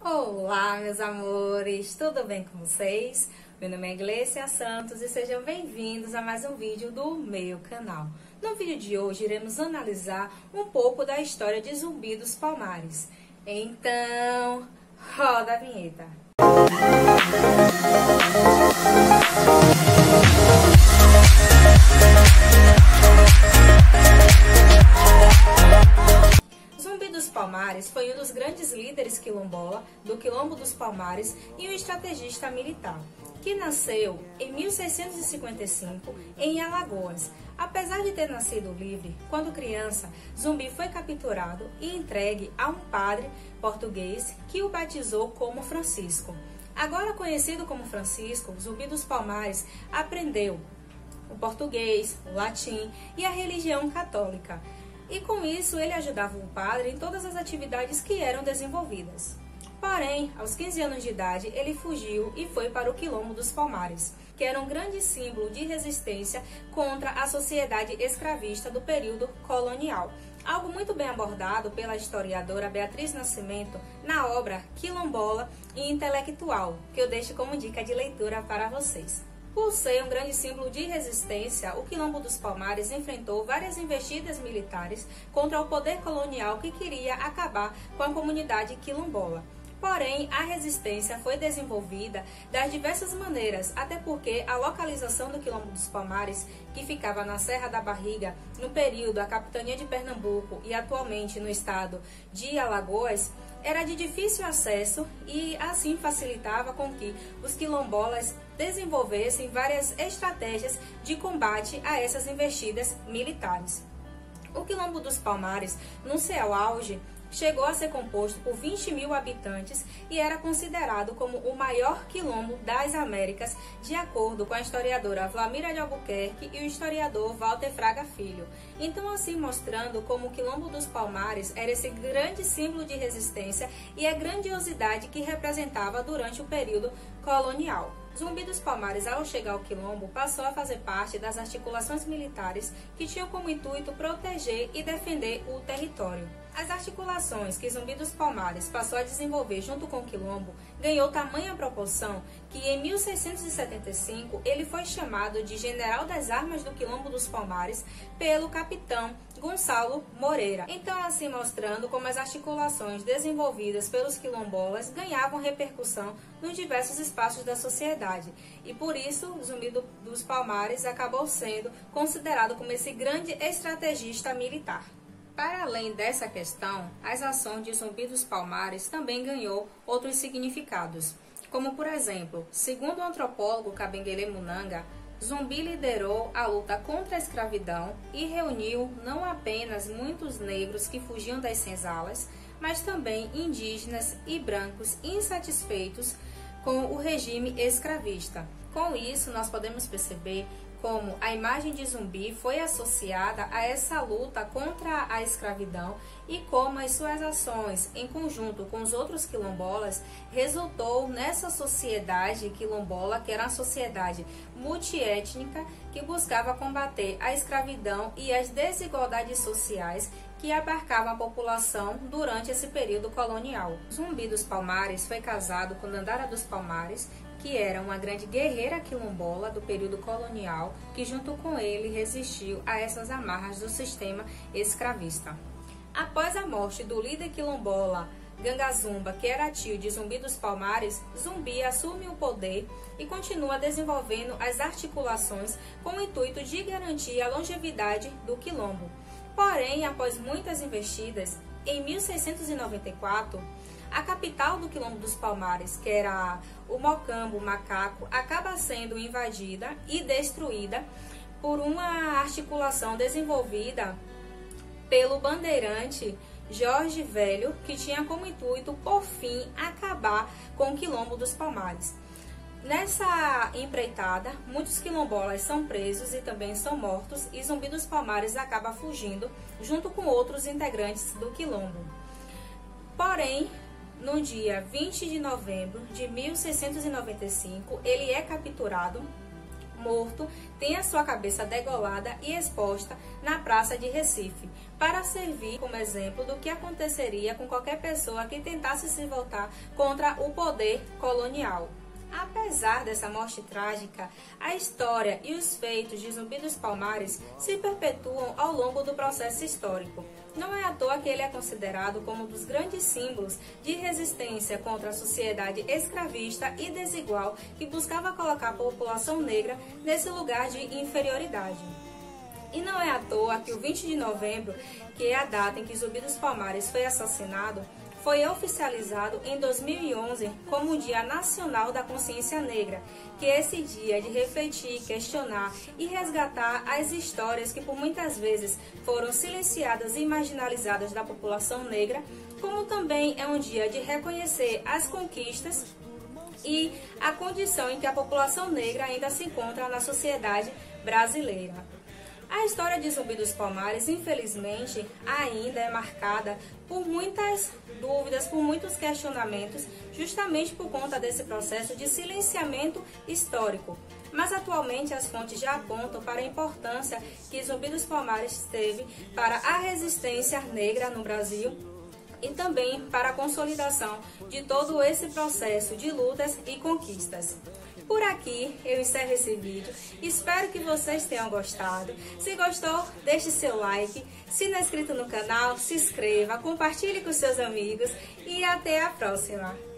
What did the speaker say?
Olá, meus amores, tudo bem com vocês? Meu nome é Glécia Santos e sejam bem-vindos a mais um vídeo do meu canal. No vídeo de hoje iremos analisar um pouco da história de Zumbi dos Palmares. Então, roda a vinheta. Zumbi dos Palmares foi um dos grandes líderes quilombola do Quilombo dos Palmares e um estrategista militar, que nasceu em 1655 em Alagoas. Apesar de ter nascido livre, quando criança, Zumbi foi capturado e entregue a um padre português que o batizou como Francisco. Agora conhecido como Francisco, Zumbi dos Palmares aprendeu o português, o latim e a religião católica. E com isso ele ajudava o padre em todas as atividades que eram desenvolvidas. Porém, aos 15 anos de idade, ele fugiu e foi para o Quilombo dos Palmares, que era um grande símbolo de resistência contra a sociedade escravista do período colonial. Algo muito bem abordado pela historiadora Beatriz Nascimento na obra Quilombola e Intelectual, que eu deixo como dica de leitura para vocês. Por ser um grande símbolo de resistência, o Quilombo dos Palmares enfrentou várias investidas militares contra o poder colonial que queria acabar com a comunidade quilombola. Porém, a resistência foi desenvolvida das diversas maneiras, até porque a localização do Quilombo dos Palmares, que ficava na Serra da Barriga, no período a capitania de Pernambuco e atualmente no estado de Alagoas, era de difícil acesso e assim facilitava com que os quilombolas desenvolvessem várias estratégias de combate a essas investidas militares. O Quilombo dos Palmares, no seu auge, chegou a ser composto por 20 mil habitantes e era considerado como o maior quilombo das Américas, de acordo com a historiadora Vlamira de Albuquerque e o historiador Walter Fraga Filho. Então, assim mostrando como o Quilombo dos Palmares era esse grande símbolo de resistência e a grandiosidade que representava durante o período colonial. Zumbi dos Palmares, ao chegar ao Quilombo, passou a fazer parte das articulações militares que tinham como intuito proteger e defender o território. As articulações que Zumbi dos Palmares passou a desenvolver junto com o Quilombo ganhou tamanha proporção que em 1675 ele foi chamado de General das Armas do Quilombo dos Palmares pelo capitão Gonçalo Moreira. Então, assim mostrando como as articulações desenvolvidas pelos quilombolas ganhavam repercussão nos diversos espaços da sociedade. E por isso, Zumbi dos Palmares acabou sendo considerado como esse grande estrategista militar. Para além dessa questão, as ações de Zumbi dos Palmares também ganhou outros significados, como por exemplo, segundo o antropólogo Kabengele Munanga, Zumbi liderou a luta contra a escravidão e reuniu não apenas muitos negros que fugiam das senzalas, mas também indígenas e brancos insatisfeitos com o regime escravista. Com isso, nós podemos perceber como a imagem de Zumbi foi associada a essa luta contra a escravidão e como as suas ações, em conjunto com os outros quilombolas, resultou nessa sociedade quilombola, que era uma sociedade multiétnica que buscava combater a escravidão e as desigualdades sociais que abarcavam a população durante esse período colonial. Zumbi dos Palmares foi casado com Dandara dos Palmares, que era uma grande guerreira quilombola do período colonial, que junto com ele resistiu a essas amarras do sistema escravista. Após a morte do líder quilombola Gangazumba, que era tio de Zumbi dos Palmares, Zumbi assume o poder e continua desenvolvendo as articulações com o intuito de garantir a longevidade do quilombo. Porém, após muitas investidas, em 1694, a capital do Quilombo dos Palmares, que era o Mocambo, Macaco, acaba sendo invadida e destruída por uma articulação desenvolvida pelo bandeirante Jorge Velho, que tinha como intuito, por fim, acabar com o Quilombo dos Palmares. Nessa empreitada, muitos quilombolas são presos e também são mortos, e Zumbi dos Palmares acaba fugindo junto com outros integrantes do quilombo. Porém, no dia 20 de novembro de 1695, ele é capturado morto tenha sua cabeça degolada e exposta na praça de Recife, para servir como exemplo do que aconteceria com qualquer pessoa que tentasse se voltar contra o poder colonial. Apesar dessa morte trágica, a história e os feitos de Zumbi dos Palmares se perpetuam ao longo do processo histórico. Não é à toa que ele é considerado como um dos grandes símbolos de resistência contra a sociedade escravista e desigual que buscava colocar a população negra nesse lugar de inferioridade. E não é à toa que o 20 de novembro, que é a data em que Zumbi dos Palmares foi assassinado, foi oficializado em 2011 como o Dia Nacional da Consciência Negra, que é esse dia de refletir, questionar e resgatar as histórias que por muitas vezes foram silenciadas e marginalizadas da população negra, como também é um dia de reconhecer as conquistas e a condição em que a população negra ainda se encontra na sociedade brasileira. A história de Zumbi dos Palmares, infelizmente, ainda é marcada por muitas dúvidas, por muitos questionamentos, justamente por conta desse processo de silenciamento histórico. Mas atualmente as fontes já apontam para a importância que Zumbi dos Palmares teve para a resistência negra no Brasil e também para a consolidação de todo esse processo de lutas e conquistas. Por aqui eu encerro esse vídeo, espero que vocês tenham gostado. Se gostou, deixe seu like, se não é inscrito no canal, se inscreva, compartilhe com seus amigos e até a próxima!